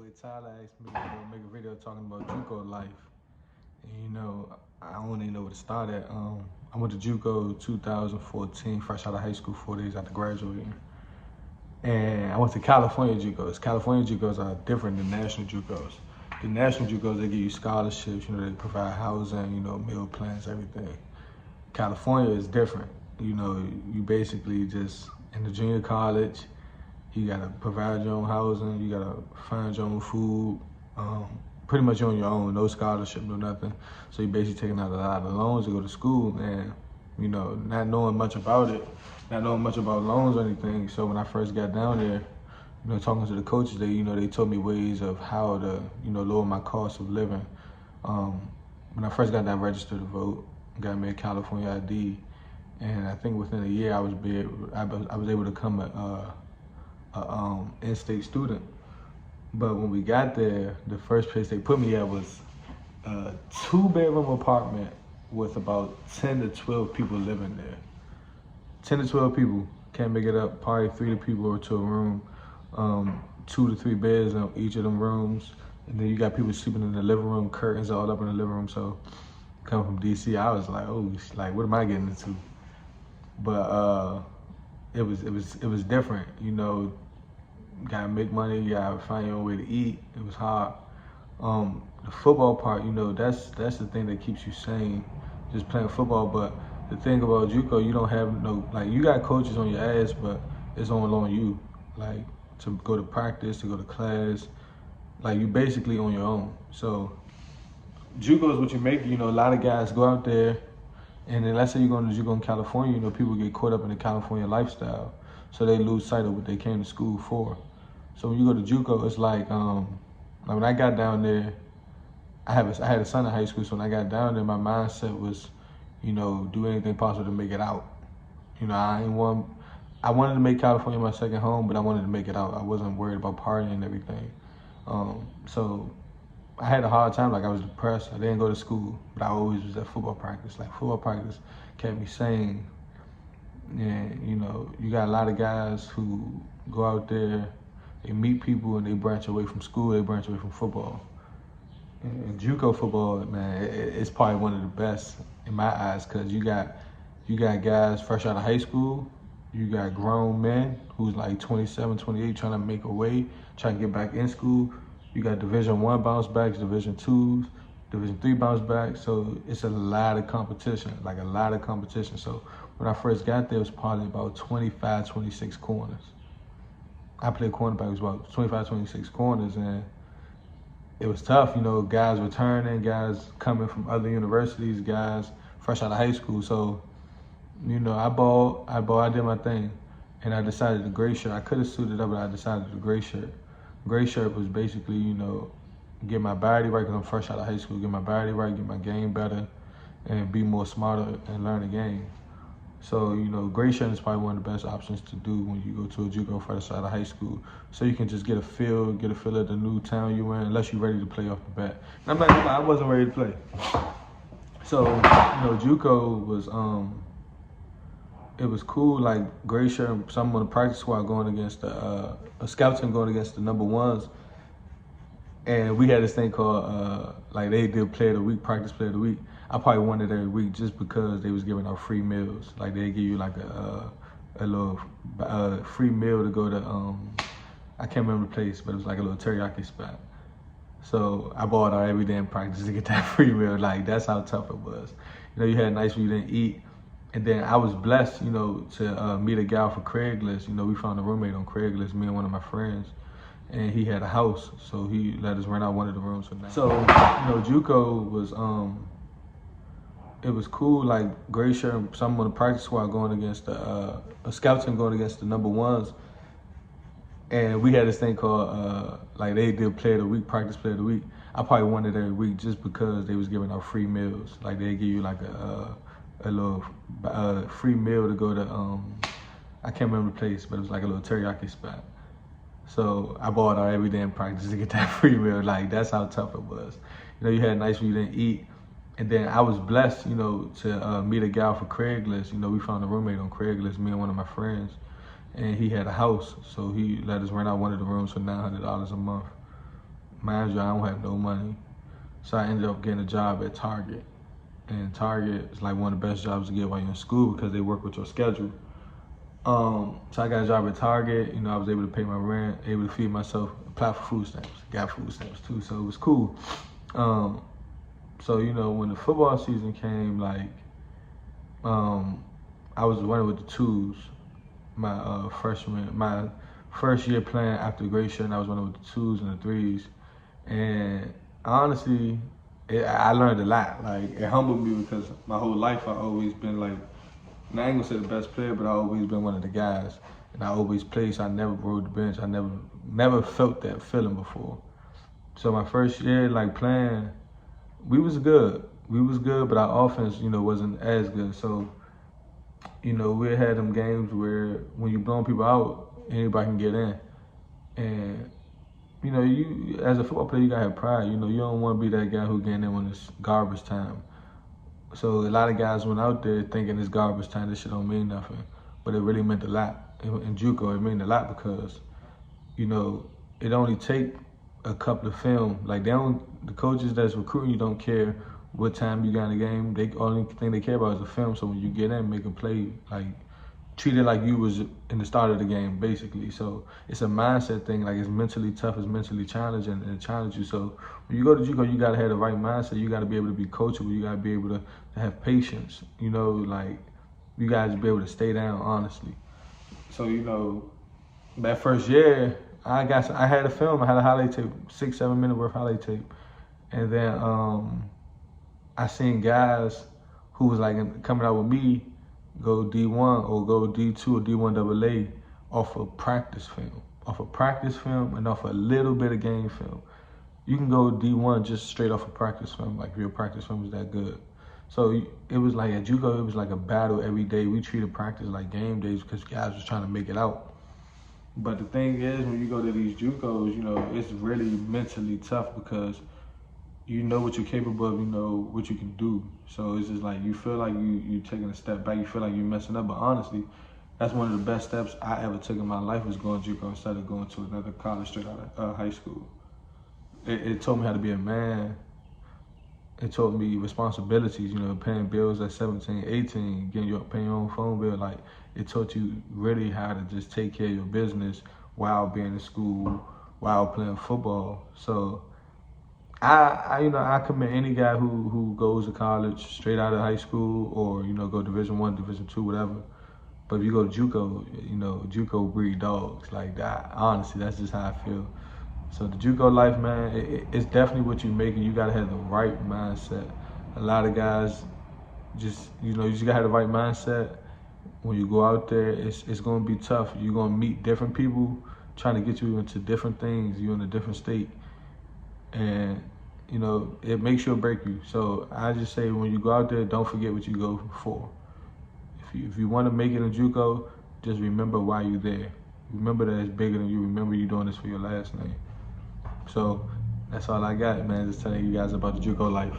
boy Tyler asked me to make a video talking about Juco life. And I don't even know where to start at. I went to Juco 2014, fresh out of high school, 4 days after graduating. And I went to California Jucos. California Jucos are different than national Jucos. The national Jucos, they give you scholarships, they provide housing, meal plans, everything. California is different. You basically just in the junior college, you gotta provide your own housing, you gotta find your own food, pretty much on your own, no scholarship, no nothing. So you're basically taking out a lot of loans to go to school and, not knowing much about it, not knowing much about loans or anything. So when I first got down there, talking to the coaches, they told me ways of how to, lower my cost of living. When I first got down, registered to vote, got me a California ID, and I think within a year I was able to become a in-state student. But when we got there, the first place they put me at was a 2-bedroom apartment with about 10 to 12 people living there. 10 to 12 people, can't make it up, probably 3 people to a room, 2 to 3 beds in each of them rooms. And then you got people sleeping in the living room, curtains all up in the living room. So coming from DC, I was like, oh, what am I getting into? But it was different, You gotta make money, you gotta find your own way to eat. It was hard. The football part, that's the thing that keeps you sane, just playing football. But the thing about JUCO, you don't have no, you got coaches on your ass, but it's all on you, to go to practice, to go to class, you basically on your own. So JUCO is what you make. A lot of guys go out there, and then let's say you're going to JUCO in California, people get caught up in the California lifestyle, so they lose sight of what they came to school for. So when you go to JUCO, it's like when I got down there, I had a son in high school, so when I got down there, my mindset was, do anything possible to make it out. I wanted to make California my second home, but I wanted to make it out. I wasn't worried about partying and everything. So I had a hard time, I was depressed. I didn't go to school, but I always was at football practice. Football practice kept me sane. And, you got a lot of guys who go out there, they meet people and they branch away from school, they branch away from football. And JUCO football, man, it's probably one of the best in my eyes, because you got guys fresh out of high school, you got grown men who's 27, 28 trying to make a way, trying to get back in school. You got Division I bounce backs, Division IIs, Division III bounce backs. So it's a lot of competition, a lot of competition. So when I first got there, it was probably about 25, 26 corners. I played cornerback, it was about 25, 26 corners, and it was tough, guys returning, guys coming from other universities, guys fresh out of high school. So, I balled, I did my thing, and I decided the gray shirt. I could have suited up, but I decided the gray shirt. Gray shirt was basically, get my body right, because I'm fresh out of high school, get my body right, get my game better, and be more smarter and learn the game. So, gray shirt is probably one of the best options to do when you go to a JUCO fresh out of high school. So you can just get a feel of the new town you're in, unless you're ready to play off the bat. And I'm not gonna lie, I wasn't ready to play. So, JUCO was, it was cool, gray shirt, some on the practice squad going against a scout team going against the number ones. And we had this thing called, they did player of the week, practice player of the week. I probably won it every week just because they was giving out free meals. They give you a little free meal to go to, I can't remember the place, but it was a little teriyaki spot. So I bought out every damn practice to get that free meal. That's how tough it was. You had nights where you didn't eat. And then I was blessed, to meet a gal for Craigslist. We found a roommate on Craigslist, me and one of my friends. And he had a house, so he let us rent out one of the rooms for now. So, JUCO was, it was cool, gray shirt, some on the practice squad going against a scout team going against the number ones. And we had this thing called, they did player of the week, practice player of the week. I probably won it every week just because they was giving out free meals. They give you a little free meal to go to, I can't remember the place, but it was a little teriyaki spot. So I bought out every damn practice to get that free meal. That's how tough it was. You had nights where you didn't eat. And then I was blessed, to meet a gal for Craigslist. We found a roommate on Craigslist, me and one of my friends. And he had a house, so he let us rent out one of the rooms for $900 a month. mind you, I don't have no money. So I ended up getting a job at Target. And Target is like one of the best jobs to get while you're in school because they work with your schedule. So I got a job at Target. You know, I was able to pay my rent, able to feed myself, apply for food stamps. Got food stamps too, so it was cool. So you know, when the football season came, like, I was running with the twos. My my first year playing after grade shirt, and I was running with the twos and the threes. And honestly, I learned a lot. Like, it humbled me because my whole life I always been like, and I ain't gonna say the best player, but I always been one of the guys. And I always played, so I never rode the bench. I never felt that feeling before. So my first year, like, playing, we was good. We was good, but our offense, you know, wasn't as good. So, you know, we had them games where when you blowing people out, anybody can get in. And, you know, you as a football player, you gotta have pride. You know, you don't want to be that guy who getting in when it's garbage time. So a lot of guys went out there thinking it's garbage time, this shit don't mean nothing. But it really meant a lot. In Juco, it meant a lot because, you know, it only take a couple of film. Like, the coaches that's recruiting you don't care what time you got in the game. They only thing they care about is the film. So when you get in, make a play, like, treat it like you was in the start of the game, basically. So it's a mindset thing. Like, it's mentally tough, it's mentally challenging, and it challenges you. So when you go to Juco, you gotta have the right mindset. You gotta be able to be coachable. You gotta be able to have patience. You know, like, you guys be able to stay down, honestly. So, you know, that first year, I had a film. I had a highlight tape, 6-7 minute worth highlight tape, and then I seen guys who was like coming out with me go D1 or go D2 or D1 AA off of practice film, and off a little bit of game film. You can go D1 just straight off of practice film, like, real practice film is that good. So it was like at Juco, it was like a battle every day. We treated practice like game days because guys was trying to make it out. But the thing is, when you go to these Jucos, you know, it's really mentally tough because you know what you're capable of, you know what you can do. So it's just like, you feel like you taking a step back, you feel like you're messing up. But honestly, that's one of the best steps I ever took in my life, was going to Juco instead of going to another college straight out of high school. It taught me how to be a man. It taught me responsibilities, you know, paying bills at 17, 18, paying your own phone bill. Like, it taught you really how to just take care of your business while being in school, while playing football. So I commend any guy who goes to college straight out of high school, or, you know, go Division I, Division II, whatever. But if you go to Juco, you know, Juco breed dogs. Like that. Honestly, that's just how I feel. So the Juco life, man, it's definitely what you make it. You gotta have the right mindset. A lot of guys just, you know, you just gotta have the right mindset. When you go out there, it's gonna be tough. You're gonna meet different people trying to get you into different things. You're in a different state. And, you know, it makes you or break you. So I just say, when you go out there, don't forget what you go for. If you want to make it in Juco, just remember why you're there. Remember that it's bigger than you. Remember you're doing this for your last name. So that's all I got, man. Just telling you guys about the Juco life.